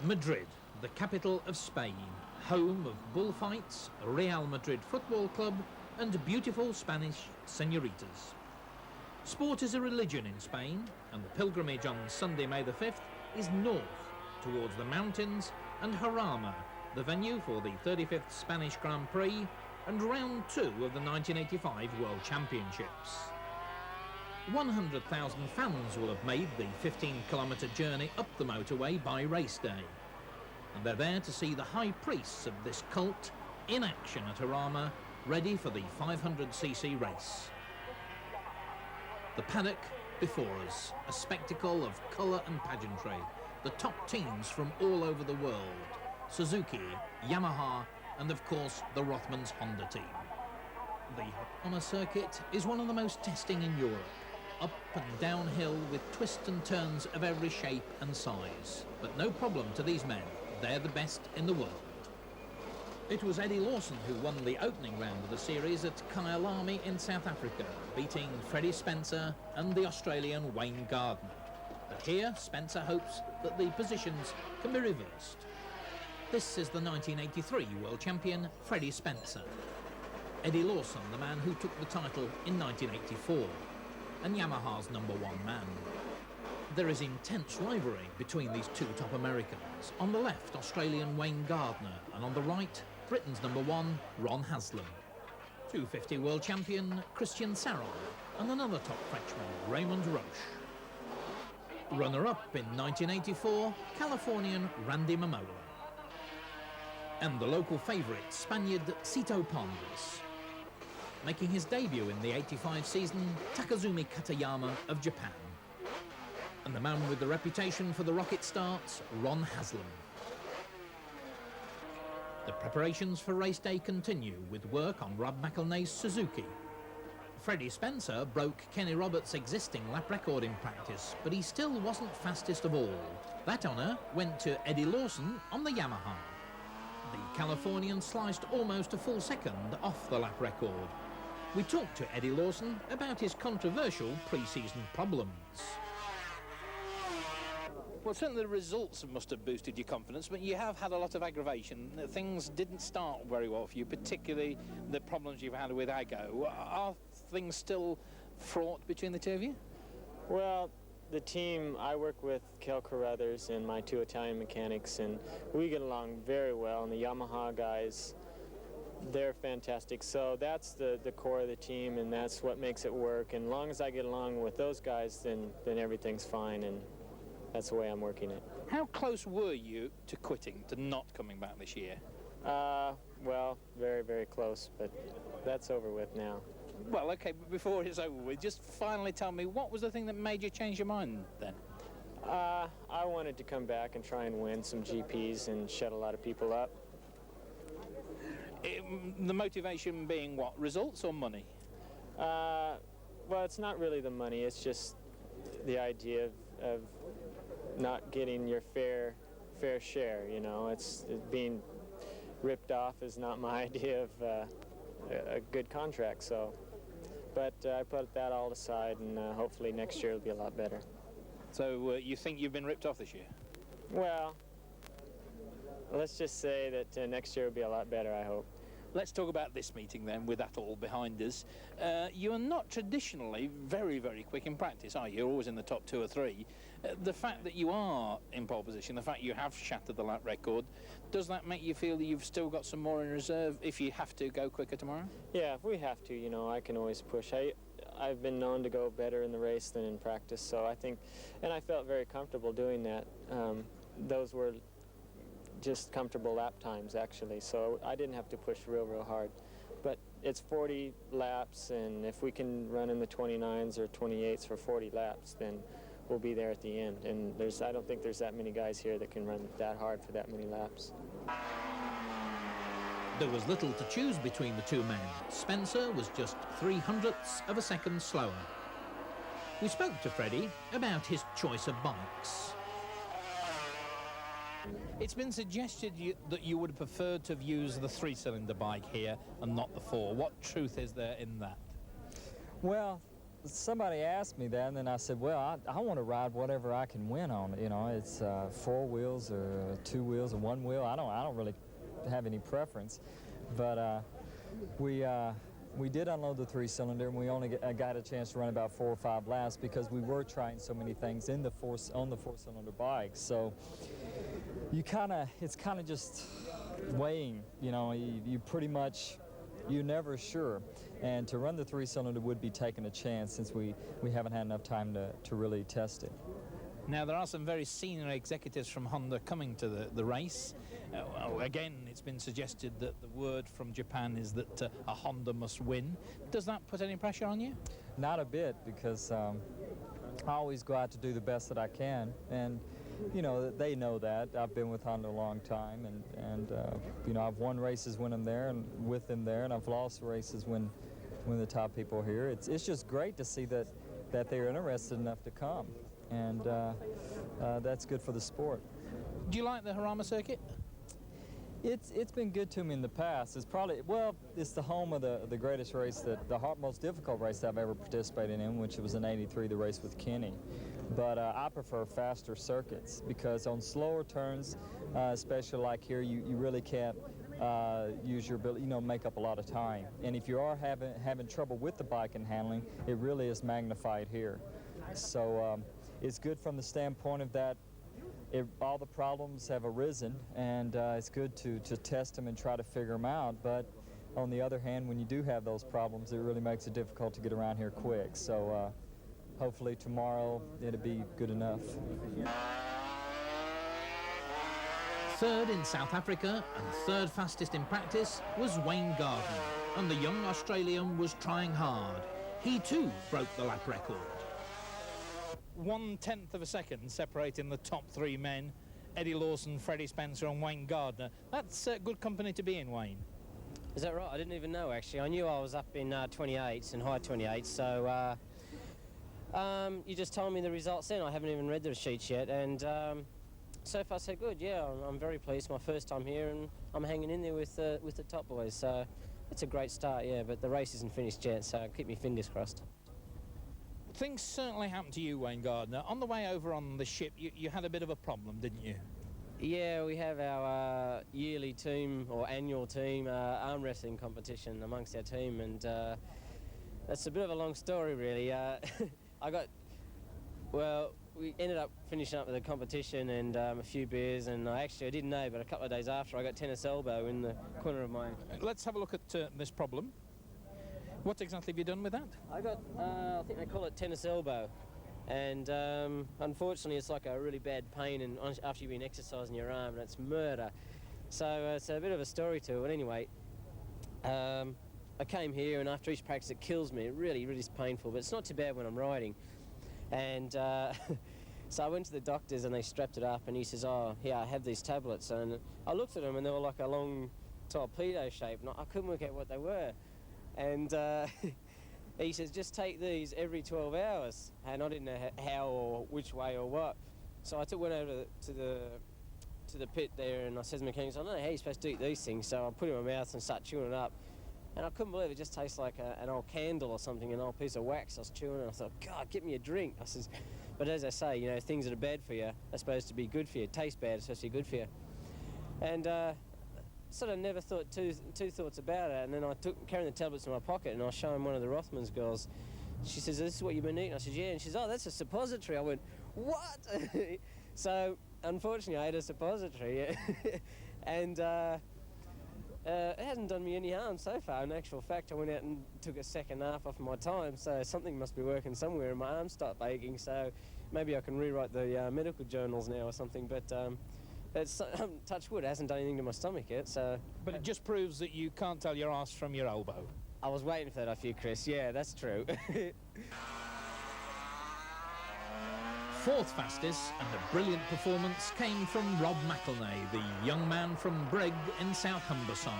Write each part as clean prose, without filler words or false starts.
Madrid, the capital of Spain, home of bullfights, Real Madrid Football Club and beautiful Spanish senoritas. Sport is a religion in Spain, and the pilgrimage on Sunday, May the 5th, is north towards the mountains and Jarama, the venue for the 35th Spanish Grand Prix and round 2 of the 1985 World Championships. 100,000 fans will have made the 15-kilometre journey up the motorway by race day, and they're there to see the high priests of this cult in action at Jarama, ready for the 500cc race. The paddock before us, a spectacle of colour and pageantry, the top teams from all over the world, Suzuki, Yamaha and of course the Rothmans Honda team. The Jarama circuit is one of the most testing in Europe, up and downhill with twists and turns of every shape and size, but no problem to these men, they're the best in the world. It was Eddie Lawson who won the opening round of the series at Kyalami in South Africa, beating Freddy Spencer and the Australian Wayne Gardner. But here, Spencer hopes that the positions can be reversed. This is the 1983 world champion, Freddy Spencer. Eddie Lawson, the man who took the title in 1984, and Yamaha's #1 man. There is intense rivalry between these two top Americans. On the left, Australian Wayne Gardner, and on the right, Britain's #1, Ron Haslam. 250 world champion Christian Sarron, and another top Frenchman, Raymond Roche. Runner-up in 1984, Californian Randy Mamola. And the local favourite, Spaniard Cito Pondes. Making his debut in the 85 season, Takazumi Katayama of Japan. And the man with the reputation for the rocket starts, Ron Haslam. The preparations for race day continue with work on Rob McElnay's Suzuki. Freddy Spencer broke Kenny Roberts' existing lap record in practice, but he still wasn't fastest of all. That honour went to Eddie Lawson on the Yamaha. The Californian sliced almost a full second off the lap record. We talked to Eddie Lawson about his controversial pre-season problems. Well, certainly the results must have boosted your confidence, but you have had a lot of aggravation. Things didn't start very well for you, particularly the problems you've had with Aggo. Are things still fraught between the two of you? Well, the team, I work with Kel Carruthers and my 2 Italian mechanics, and we get along very well, and the Yamaha guys, they're fantastic. So that's the core of the team, and that's what makes it work. And as long as I get along with those guys, then everything's fine, and that's the way I'm working it. How close were you to quitting, to not coming back this year? Well, very, very close, but that's over with now. Well, OK, but before it's over with, just finally tell me, what was the thing that made you change your mind then? I wanted to come back and try and win some GPs and shut a lot of people up. The motivation being what, results or money? Well, it's not really the money, it's just the idea of not getting your fair share, you know. It's being ripped off is not my idea of a good contract, so. But I put that all aside, and hopefully next year it'll be a lot better. So you think you've been ripped off this year? Well, let's just say that next year will be a lot better, I hope. Let's talk about this meeting then, with that all behind us. You are not traditionally very, very quick in practice, are you? You're always in the top 2 or 3. The fact that you are in pole position, the fact you have shattered the lap record, does that make you feel that you've still got some more in reserve if you have to go quicker tomorrow? Yeah, if we have to, you know, I can always push. I've been known to go better in the race than in practice, so I think, and I felt very comfortable doing that. Those were just comfortable lap times, actually, so I didn't have to push real hard. But it's 40 laps, and if we can run in the 29s or 28s for 40 laps, then we'll be there at the end. And I don't think there's that many guys here that can run that hard for that many laps. There was little to choose between the two men. Spencer was just 0.03 of a second slower. We spoke to Freddy about his choice of bikes. It's been suggested that you would have preferred to have used the 3-cylinder bike here and not the 4. What truth is there in that? Well, Somebody asked me that, and then I said, well, I want to ride whatever I can win on. You know, it's 4 wheels or 2 wheels or 1 wheel. I don't really have any preference, but we did unload the 3-cylinder, and we only got a chance to run about 4 or 5 laps because we were trying so many things on the 4-cylinder bike. So it's kind of just weighing. You know, you pretty much, you're never sure. And to run the 3-cylinder would be taking a chance since we haven't had enough time to really test it. Now, there are some very senior executives from Honda coming to the race. Again, it's been suggested that the word from Japan is that a Honda must win. Does that put any pressure on you? Not a bit, because I always go out to do the best that I can. And, you know, they know that. I've been with Honda a long time, and you know, I've won races when I'm there and with them there, and I've lost races when the top people are here. It's just great to see that they're interested enough to come, and that's good for the sport. Do you like the Jarama circuit? It's been good to me in the past. It's probably, well, it's the home of the greatest race, the most difficult race I've ever participated in, which was in '83, the race with Kenny. But I prefer faster circuits because on slower turns, especially like here, you really can't use your ability, you know, make up a lot of time. And if you are having trouble with the bike and handling, it really is magnified here. So it's good from the standpoint of that all the problems have arisen, and it's good to test them and try to figure them out. But on the other hand, when you do have those problems, it really makes it difficult to get around here quick. So hopefully tomorrow it'll be good enough. Third in South Africa and third fastest in practice was Wayne Gardner, and the young Australian was trying hard. He too broke the lap record. 1/10 of a second separating the top 3 men, Eddie Lawson, Freddy Spencer and Wayne Gardner. That's good company to be in, Wayne. Is that right? I didn't even know, actually. I knew I was up in 28s and high 28s, so you just told me the results then. I haven't even read the sheets yet, and so far so good. Yeah, I'm very pleased. My first time here, and I'm hanging in there with the top boys, so it's a great start, yeah, but the race isn't finished yet, so keep me fingers crossed. Things certainly happened to you, Wayne Gardner. On the way over on the ship, you had a bit of a problem, didn't you? Yeah, we have our yearly team, or annual team, arm wrestling competition amongst our team, and that's a bit of a long story, really. We ended up finishing up with the competition and a few beers, and I didn't know, but a couple of days after, I got tennis elbow in the corner of my... Let's have a look at this problem. What exactly have you done with that? I got, I think they call it tennis elbow, and unfortunately it's like a really bad pain and after you've been exercising your arm, and it's murder. So it's a bit of a story to it. But anyway, I came here, and after each practice it kills me. It really is painful, but it's not too bad when I'm riding. And so I went to the doctors and they strapped it up, and he says, oh, here, I have these tablets. And I looked at them and they were like a long torpedo shape, and I couldn't work out what they were. And he says, just take these every 12 hours. And I didn't know how or which way or what. So I went over to the pit there, and I said to the mechanics, I don't know how you're supposed to eat these things. So I put it in my mouth and start chewing it up. And I couldn't believe it just tastes like an old candle or something, an old piece of wax. I was chewing it, and I thought, God, get me a drink. I says, but as I say, you know, things that are bad for you are supposed to be good for you. Taste bad, it's supposed to be good for you. And sort of never thought two thoughts about it, and then I carrying the tablets in my pocket, and I was showing one of the Rothmans girls. She says, this is what you've been eating? I said, yeah. And she says, oh, that's a suppository. I went, what? So unfortunately I ate a suppository. And it hasn't done me any harm so far. In actual fact, I went out and took a second half off my time, so something must be working somewhere, and my arm stopped aching, so maybe I can rewrite the medical journals now or something. But it's, touch wood, it hasn't done anything to my stomach yet, so... But it just proves that you can't tell your arse from your elbow. I was waiting for that off you, Chris. Yeah, that's true. Fourth fastest and a brilliant performance came from Rob McElnay, the young man from Brigg in South Humberside.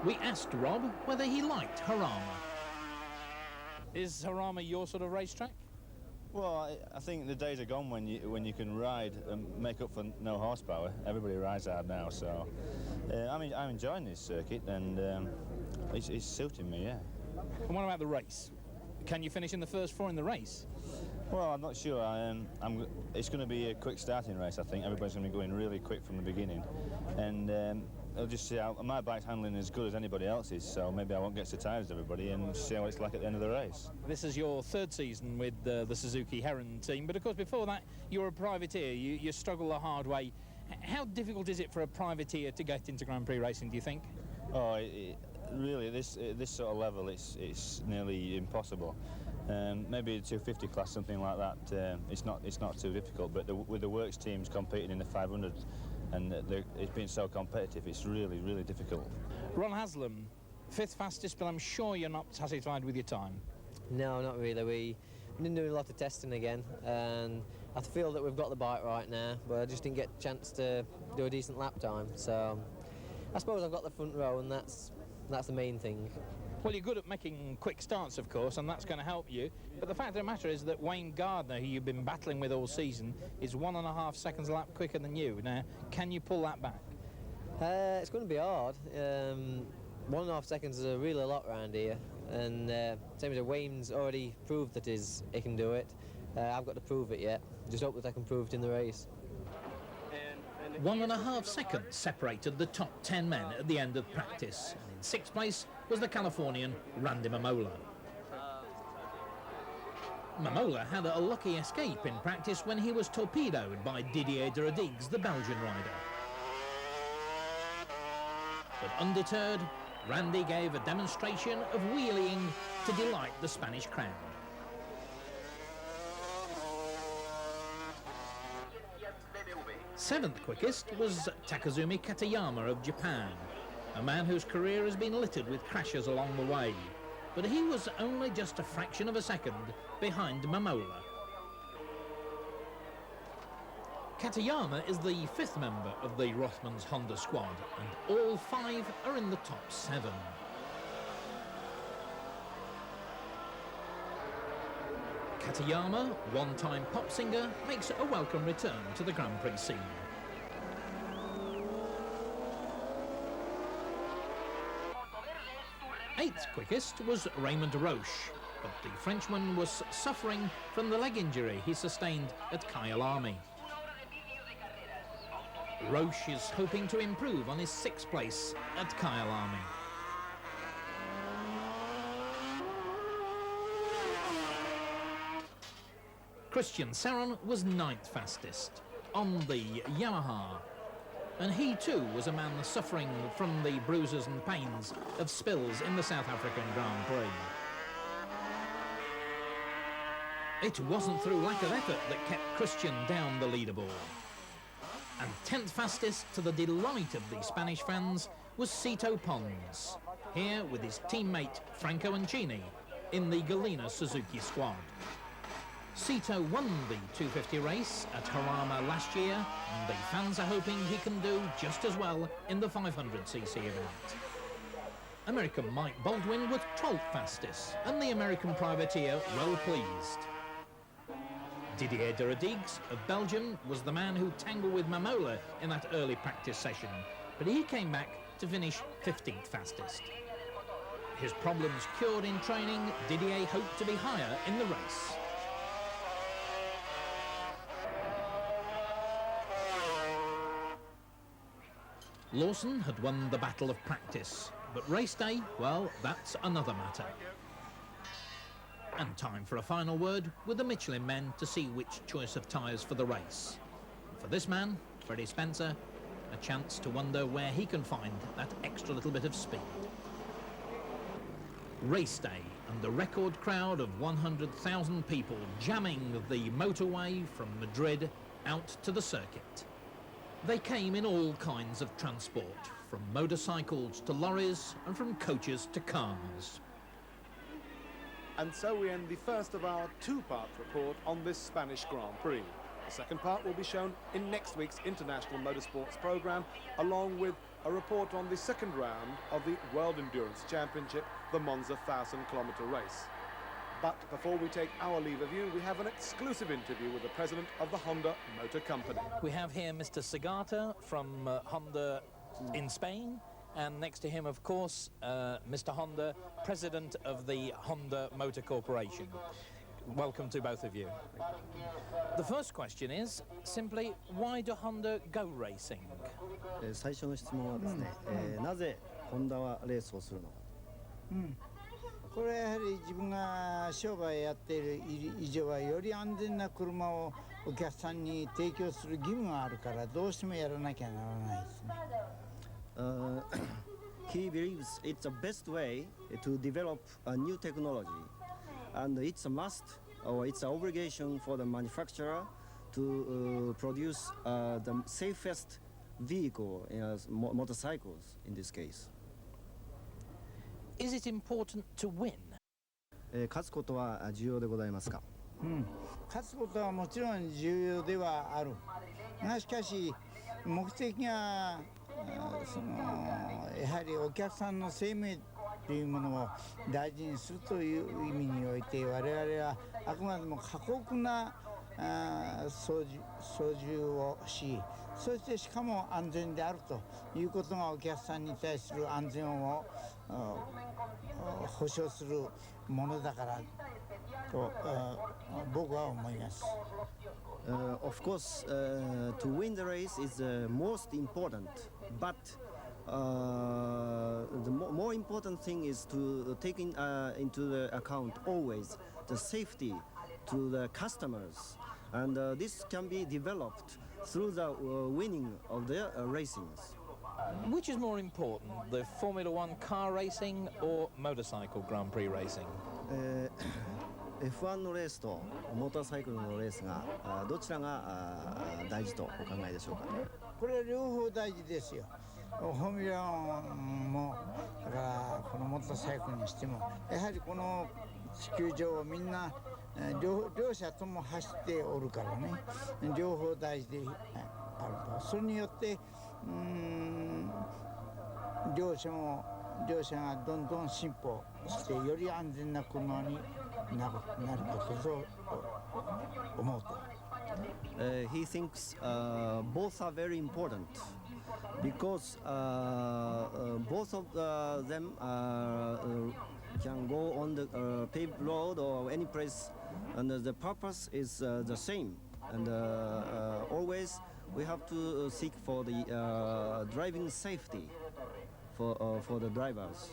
We asked Rob whether he liked Jarama. Is Jarama your sort of racetrack? Well, I think the days are gone when you can ride and make up for no horsepower. Everybody rides hard now, so I'm enjoying this circuit, and it's suiting me, yeah. And what about the race? Can you finish in the first 4 in the race? Well, I'm not sure. It's going to be a quick starting race, I think. Everybody's going to be going really quick from the beginning. And I'll just see how my bike's handling as good as anybody else's, so maybe I won't get so tired as everybody, and see how it's like at the end of the race. This is your 3rd season with the Suzuki Heron team, but of course before that you were a privateer. You struggle the hard way. How difficult is it for a privateer to get into Grand Prix racing, do you think? Oh, really, this sort of level, it's nearly impossible. Maybe a 250 class, something like that. It's not too difficult, but with the works teams competing in the 500, and it's been so competitive, it's really, really difficult. Ron Haslam, 5th fastest, but I'm sure you're not satisfied with your time. No, not really. We've been doing a lot of testing again, and I feel that we've got the bike right now, but I just didn't get a chance to do a decent lap time. So I suppose I've got the front row, and that's the main thing. Well, you're good at making quick starts, of course, and that's going to help you. But the fact of the matter is that Wayne Gardner, who you've been battling with all season, is 1.5 seconds a lap quicker than you. Now, can you pull that back? It's going to be hard. 1.5 seconds is a really lot around here, and same as Wayne's already proved that he can do it. I've got to prove it yet. Just hope that I can prove it in the race. 1.5 seconds separated the top 10 men at the end of practice, and in 6th place was the Californian Randy Mamola. Mamola had a lucky escape in practice when he was torpedoed by Didier de Rodriguez, the Belgian rider. But undeterred, Randy gave a demonstration of wheeling to delight the Spanish crowd. 7th quickest was Takazumi Katayama of Japan, a man whose career has been littered with crashes along the way, but he was only just a fraction of a second behind Mamola. Katayama is the 5th member of the Rothmans Honda squad, and all 5 are in the top 7. Katayama, one-time pop singer, makes a welcome return to the Grand Prix scene. 8th quickest was Raymond Roche, but the Frenchman was suffering from the leg injury he sustained at Kyalami. Roche is hoping to improve on his 6th place at Kyalami. Christian Serron was 9th fastest on the Yamaha, and he too was a man suffering from the bruises and pains of spills in the South African Grand Prix. It wasn't through lack of effort that kept Christian down the leaderboard. And 10th fastest, to the delight of the Spanish fans, was Cito Pons, here with his teammate Franco Ancini in the Galena Suzuki squad. Cito won the 250 race at Jarama last year, and the fans are hoping he can do just as well in the 500cc event. American Mike Baldwin was 12th fastest, and the American privateer well pleased. Didier de Rodriguez of Belgium was the man who tangled with Mamola in that early practice session, but he came back to finish 15th fastest. His problems cured in training, Didier hoped to be higher in the race. Lawson had won the battle of practice, but race day, well, that's another matter. And time for a final word with the Michelin men to see which choice of tyres for the race. For this man, Freddy Spencer, a chance to wonder where he can find that extra little bit of speed. Race day and the record crowd of 100,000 people jamming the motorway from Madrid out to the circuit. They came in all kinds of transport, from motorcycles to lorries and from coaches to cars. And so we end the first of our two-part report on this Spanish Grand Prix. The second part will be shown in next week's International Motorsports programme, along with a report on the second round of the World Endurance Championship, the Monza 1,000-kilometre race. But before we take our leave of you, we have an exclusive interview with the president of the Honda Motor Company. We have here Mr. Sagata from Honda in Spain, And next to him, of course, Mr. Honda, president of the Honda Motor Corporation. Welcome to both of you. The first question is simply, why do Honda go racing? 最初の質問はですね、なぜホンダはレースをするのか。これはやはり自分が商売やっている以上はより安全な車をお客さんに提供する義務があるからどうしてもやらなきゃならないですね。He believes it's the best way to develop a new technology, and it's a must or it's an obligation for the manufacturer to produce the safest vehicle, motorcycles in this case. Is it important to win? 勝つことは重要でございますか。勝つことはもちろん重要ではあるが、しかし目的がやはりお客さんの生命というものを大事にするという意味において、我々はあくまでも過酷な操縦をし、そしてしかも安全であるということがお客さんに対する安全を保証するものだからと僕は思います。Of course, to win the race is the most important, but the more important thing is to take into the account always the safety to the customers, and this can be developed through the winning of the racings. Which is more important, the Formula One car racing or motorcycle Grand Prix racing? F1 のレースとモーターサイクルのレースがどちらが大事とお考えでしょうか。これは両方大事ですよ。フォーミュラ1もだからこのモーターサイクルにしてもやはりこの地球上をみんな両者とも走っておるからね、両方大事であると。それによって両者がどんどん進歩してより安全な車になることと思うと。He thinks both are very important because both of them can go on the paved road or any place, and the purpose is the same. And always we have to seek for the driving safety for the drivers.